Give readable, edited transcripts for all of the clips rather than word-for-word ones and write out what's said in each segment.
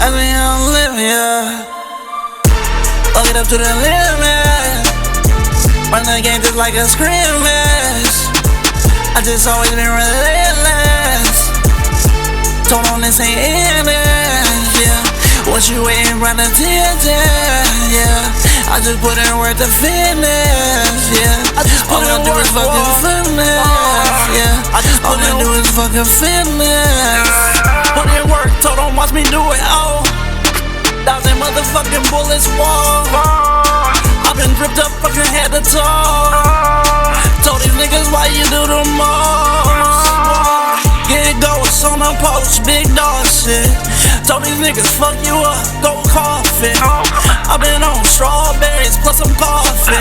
I mean, I'm living, yeah. Fuck it up to the limit. Run the game just like a scrimmage. I just always been relentless. Told on this ain't ending, yeah. What you waiting round the attention, yeah. I just put in work to fitness, yeah. All I do is fucking fitness, yeah. All I do is fucking fitness. Put in work, told them watch me do it, oh. 1,000 motherfucking bullets, whoa. I've been dripped up fucking head to toe. Told these niggas why you do the most. Get ghosts on the post, big dog shit. Told these niggas fuck you up, go coffee. I've been on strawberries plus some coffee.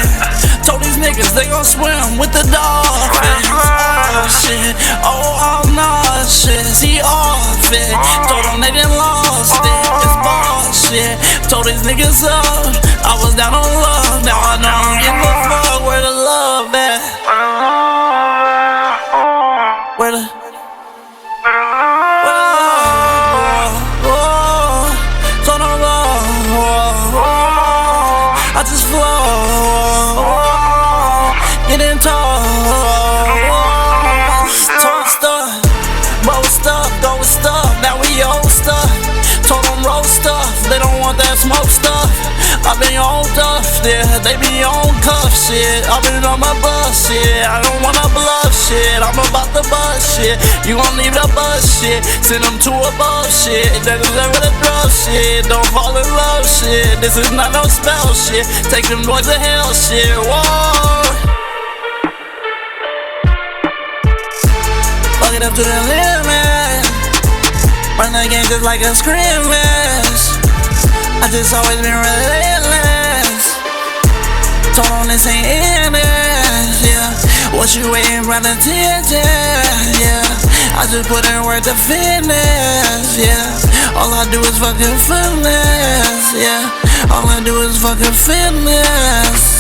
Told these niggas they gon' swim with the dolphins. Oh shit, oh nah shit, see off it. Told them they done lost it, it's bullshit. Told these niggas up, I was down on love. Now I don't give a fuck where the love at. Where the I just flow, getting tall, talk stuff, roll stuff, go with stuff, now we old stuff. Told them roll stuff, they don't want that smoke stuff. I been on tough, yeah, they be on cuff shit. I been on my bus shit, I don't wanna bluff shit. I'm about to bust shit, you gon' leave the bus shit. Send them to above shit, that is ever the drug shit. Don't fall in love shit, this is not no spell shit. Take them boys to hell shit, whoa. Fuck it up to the limit. Run the game just like a scrimmage. I just always been relentless. Told on this ain't ending, yeah. What you waiting round the attention, yeah. I just put in work to fitness, yeah. All I do is fucking fitness, yeah. All I do is fucking fitness.